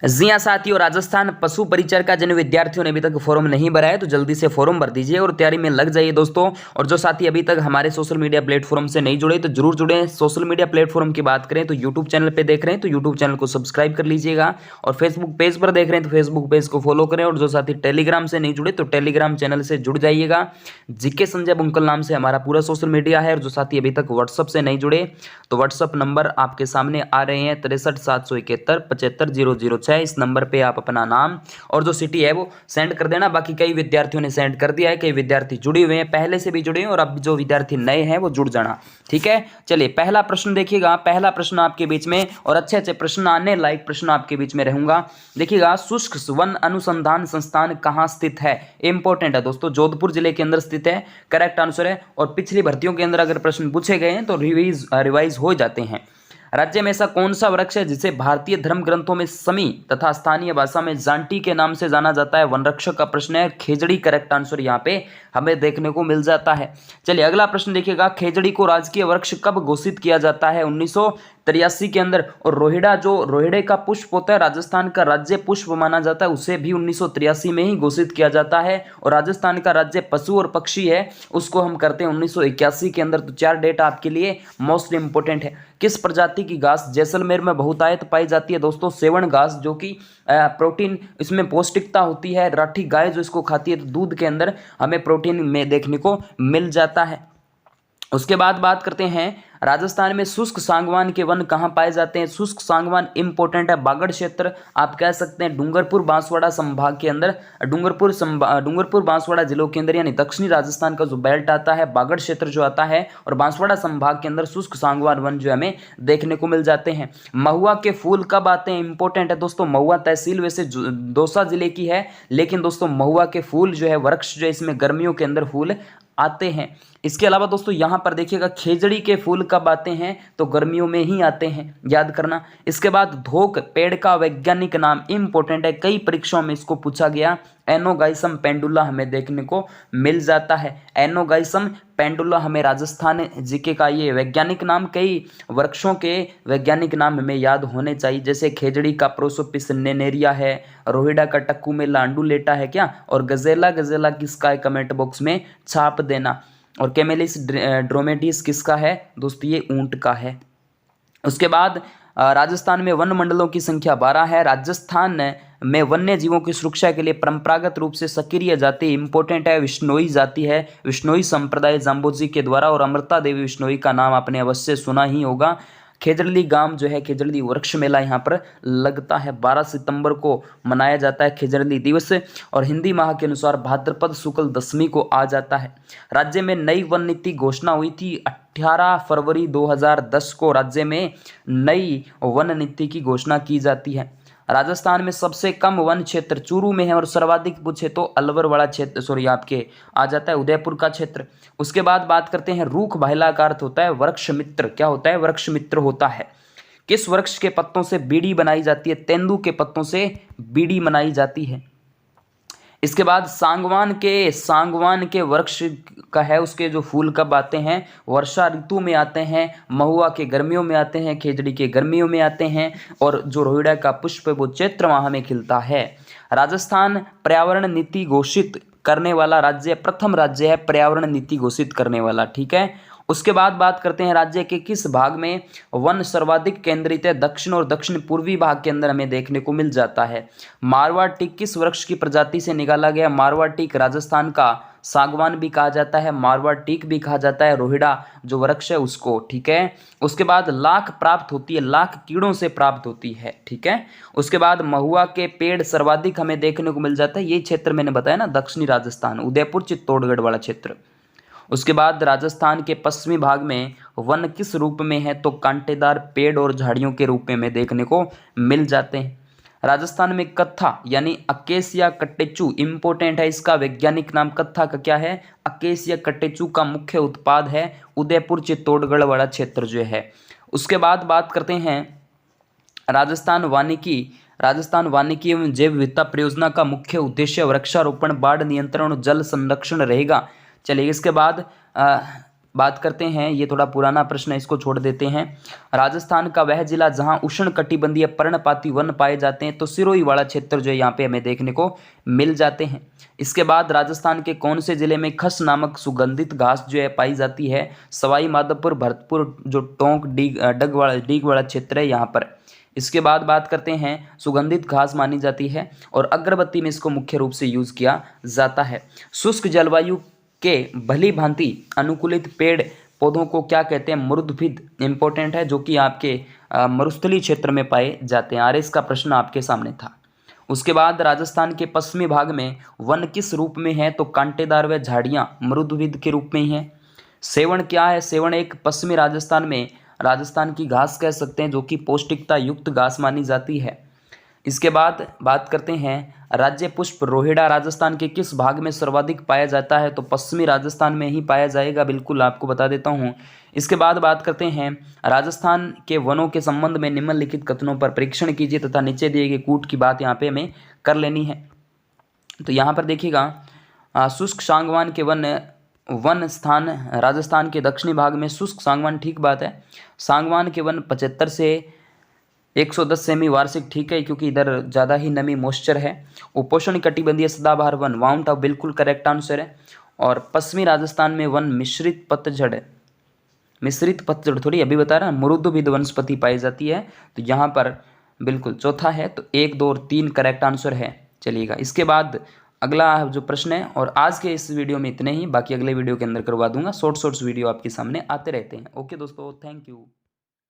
जी हाँ साथियों, राजस्थान पशु परिचर का जिन विद्यार्थियों ने अभी तक फॉर्म नहीं भरा है तो जल्दी से फॉर्म भर दीजिए और तैयारी में लग जाइए दोस्तों। और जो साथी अभी तक हमारे सोशल मीडिया प्लेटफॉर्म से नहीं जुड़े तो जरूर जुड़े। सोशल मीडिया प्लेटफॉर्म की बात करें तो यूट्यूब चैनल पे देख रहे हैं तो यूट्यूब चैनल को सब्सक्राइब कर लीजिएगा, और फेसबुक पेज पर देख रहे हैं तो फेसबुक पेज को फॉलो करें। और जो साथी टेलीग्राम से नहीं जुड़े तो टेलीग्राम चैनल से जुड़ जाइएगा। जीके संजय बुंकल नाम से हमारा पूरा सोशल मीडिया है। और जो साथी अभी तक व्हाट्सअप से नहीं जुड़े तो व्हाट्सअप नंबर आपके सामने आ रहे हैं 63 771 75 006। इस नंबर पे आप अपना नाम और जो सिटी है वो सेंड कर देना। बाकी कई विद्यार्थियों ने सेंड कर दिया है, कई विद्यार्थी जुड़े हुए हैं, पहले से भी जुड़े हैं, और अब जो विद्यार्थी नए हैं वो जुड़ जाना। ठीक है, चलिए पहला प्रश्न देखिएगा। पहला प्रश्न आपके बीच में, और अच्छे अच्छे प्रश्न आने लायक प्रश्न आपके बीच में रहूंगा। देखिएगा, शुष्क वन अनुसंधान संस्थान कहाँ स्थित है? इंपॉर्टेंट है दोस्तों, जोधपुर जिले के अंदर स्थित है, करेक्ट आंसर है। और पिछली भर्तियों के अंदर अगर प्रश्न पूछे गए हैं तो रिवाइज हो जाते हैं। राज्य में ऐसा कौन सा वृक्ष है जिसे भारतीय धर्म ग्रंथों में समी तथा स्थानीय भाषा में जांटी के नाम से जाना जाता है? वनरक्षक का प्रश्न है, खेजड़ी करेक्ट आंसर यहाँ पे हमें देखने को मिल जाता है। चलिए अगला प्रश्न देखिएगा, खेजड़ी को राजकीय वृक्ष कब घोषित किया जाता है? 1983 के अंदर। और रोहिड़ा, जो रोहिड़े का पुष्प होता है राजस्थान का राज्य पुष्प माना जाता है, उसे भी 1983 में ही घोषित किया जाता है। और राजस्थान का राज्य पशु और पक्षी है, उसको हम करते हैं 1981 के अंदर। तो 4 डेट आपके लिए मोस्ट इंपोर्टेंट है। किस प्रजाति की घास जैसलमेर में बहुतायत पाई जाती है? दोस्तों सेवण घास, जो कि प्रोटीन इसमें पौष्टिकता होती है। राठी गाय जो इसको खाती है तो दूध के अंदर हमें प्रोटीन में देखने को मिल जाता है। उसके बाद बात करते हैं, राजस्थान में शुष्क सागवान के वन कहाँ पाए जाते हैं? शुष्क सागवान इंपॉर्टेंट है, बागड़ क्षेत्र आप कह सकते हैं, डूंगरपुर बांसवाड़ा संभाग के अंदर, डूंगरपुर बांसवाड़ा जिलों के अंदर, यानी दक्षिणी राजस्थान का जो बेल्ट आता है, बागड़ क्षेत्र जो आता है, और बांसवाड़ा संभाग के अंदर शुष्क सागवान वन जो हमें देखने को मिल जाते हैं। महुआ के फूल कब आते हैं? इंपॉर्टेंट है दोस्तों, महुआ तहसील वैसे दौसा जिले की है, लेकिन दोस्तों महुआ के फूल जो है, वृक्ष जो है, इसमें गर्मियों के अंदर फूल आते हैं। इसके अलावा दोस्तों यहाँ पर देखिएगा, खेजड़ी के फूल कब आते हैं? तो गर्मियों में ही आते हैं, याद करना। इसके बाद धोक पेड़ का वैज्ञानिक नाम इंपॉर्टेंट है, कई परीक्षाओं में इसको पूछा गया। एनोगाइसम पेंडुला हमें देखने को मिल जाता है। एनोगाइसम पेंडुला हमें राजस्थान जीके का ये वैज्ञानिक नाम, कई वृक्षों के वैज्ञानिक नाम हमें याद होने चाहिए, जैसे खेजड़ी का प्रोसोपिस नेनेरिया है, रोहिड़ा का टक्कू में लांडुलेटा है क्या, और गजेला किसका है? कमेंट बॉक्स में छाप देना। और कैमेलिस ड्रोमेटिस किसका है? दोस्तों ये ऊंट का है। उसके बाद राजस्थान में वन मंडलों की संख्या 12 है। राजस्थान में वन्य जीवों की सुरक्षा के लिए परंपरागत रूप से सक्रिय जाति इंपॉर्टेंट है, विश्नोई जाति है, विश्नोई संप्रदाय जाम्बोजी के द्वारा। और अमृता देवी विश्नोई का नाम आपने अवश्य सुना ही होगा। खेजड़ली गांव जो है, खेजड़ली वृक्ष मेला यहाँ पर लगता है, 12 सितंबर को मनाया जाता है खेजड़ली दिवस। और हिंदी माह के अनुसार भाद्रपद शुक्ल दशमी को आ जाता है। राज्य में नई वन नीति घोषणा हुई थी 18 फरवरी 2010 को, राज्य में नई वन नीति की घोषणा की जाती है। राजस्थान में सबसे कम वन क्षेत्र चूरू में है, और सर्वाधिक पूछे तो अलवर वाला क्षेत्र, आपके आ जाता है उदयपुर का क्षेत्र। उसके बाद बात करते हैं, रूख भाइला का अर्थ होता है वृक्ष मित्र। क्या होता है? वृक्ष मित्र होता है। किस वृक्ष के पत्तों से बीड़ी बनाई जाती है? तेंदू के पत्तों से बीड़ी बनाई जाती है। इसके बाद सांगवान के वृक्ष का है, उसके जो फूल कब आते हैं? वर्षा ऋतु में आते हैं। महुआ के गर्मियों में आते हैं, खेजड़ी के गर्मियों में आते हैं, और जो रोहिड़ा का पुष्प है वो चैत्र माह में खिलता है। राजस्थान पर्यावरण नीति घोषित करने वाला राज्य, प्रथम राज्य है पर्यावरण नीति घोषित करने वाला। ठीक है, उसके बाद बात करते हैं, राज्य के किस भाग में वन सर्वाधिक केंद्रित है? दक्षिण और दक्षिण पूर्वी भाग के अंदर हमें देखने को मिल जाता है। मारवाड़ टीक किस वृक्ष की प्रजाति से निकाला गया? मारवाड़ टीक राजस्थान का सागवान भी कहा जाता है, मारवाड़ टीक भी कहा जाता है, रोहिड़ा जो वृक्ष है उसको। ठीक है, उसके बाद लाख प्राप्त होती है, लाख कीड़ों से प्राप्त होती है। ठीक है, उसके बाद महुआ के पेड़ सर्वाधिक हमें देखने को मिल जाता है, ये क्षेत्र मैंने बताया ना, दक्षिणी राजस्थान, उदयपुर चित्तौड़गढ़ वाला क्षेत्र। उसके बाद राजस्थान के पश्चिमी भाग में वन किस रूप में है? तो कांटेदार पेड़ और झाड़ियों के रूप में हमें देखने को मिल जाते हैं। राजस्थान में कत्था यानी अकेसिया कट्टेचू इंपॉर्टेंट है, इसका वैज्ञानिक नाम कत्था का क्या है? अकेसिया कट्टेचू का मुख्य उत्पाद है उदयपुर चित्तौड़गढ़ वाला क्षेत्र जो है। उसके बाद बात करते हैं, राजस्थान वानिकी एवं जैव विविधता परियोजना का मुख्य उद्देश्य वृक्षारोपण, बाढ़ नियंत्रण और जल संरक्षण रहेगा। चलिए इसके बाद बात करते हैं, ये थोड़ा पुराना प्रश्न है, इसको छोड़ देते हैं। राजस्थान का वह जिला जहां उष्णकटिबंधीय पर्णपाती वन पाए जाते हैं, तो सिरोही वाला क्षेत्र जो है यहाँ पे हमें देखने को मिल जाते हैं। इसके बाद राजस्थान के कौन से जिले में खस नामक सुगंधित घास जो है पाई जाती है? सवाई माधोपुर, भरतपुर, जो टोंक डीग वाला क्षेत्र है यहाँ पर। इसके बाद बात करते हैं, सुगंधित घास मानी जाती है और अगरबत्ती में इसको मुख्य रूप से यूज किया जाता है। शुष्क जलवायु के भली भांति अनुकूलित पेड़ पौधों को क्या कहते हैं? मरुद्भिद इंपॉर्टेंट है, जो कि आपके मरुस्थलीय क्षेत्र में पाए जाते हैं। आरएस का प्रश्न आपके सामने था। उसके बाद राजस्थान के पश्चिमी भाग में वन किस रूप में है? तो कांटेदार व झाड़ियाँ मरुद्भिद के रूप में ही हैं। सेवण क्या है? सेवण एक पश्चिमी राजस्थान की घास कह सकते हैं, जो कि पौष्टिकता युक्त घास मानी जाती है। इसके बाद बात करते हैं, राज्य पुष्प रोहिड़ा राजस्थान के किस भाग में सर्वाधिक पाया जाता है? तो पश्चिमी राजस्थान में ही पाया जाएगा, बिल्कुल आपको बता देता हूँ। इसके बाद बात करते हैं, राजस्थान के वनों के संबंध में निम्नलिखित कथनों पर परीक्षण कीजिए तथा नीचे दिए गए कूट की बात यहाँ पे हमें कर लेनी है। तो यहाँ पर देखिएगा, शुष्क सागवान के वन स्थान राजस्थान के दक्षिणी भाग में शुष्क सागवान, ठीक बात है। सागवान के वन 75 से 110 सेमी वार्षिक, ठीक है, क्योंकि इधर ज़्यादा ही नमी मॉइस्चर है। उपोष्ण कटिबंधीय सदाबहार वन माउंट आबू, बिल्कुल करेक्ट आंसर है। और पश्चिमी राजस्थान में वन मिश्रित पतझड़ थोड़ी अभी बता रहा, मरुद्भिद वनस्पति पाई जाती है, तो यहाँ पर बिल्कुल चौथा है, तो 1, 2 और 3 करेक्ट आंसर है। चलिएगा, इसके बाद अगला जो प्रश्न है, और आज के इस वीडियो में इतने ही, बाकी अगले वीडियो के अंदर करवा दूंगा। शॉर्ट्स वीडियो आपके सामने आते रहते हैं। ओके दोस्तों, थैंक यू।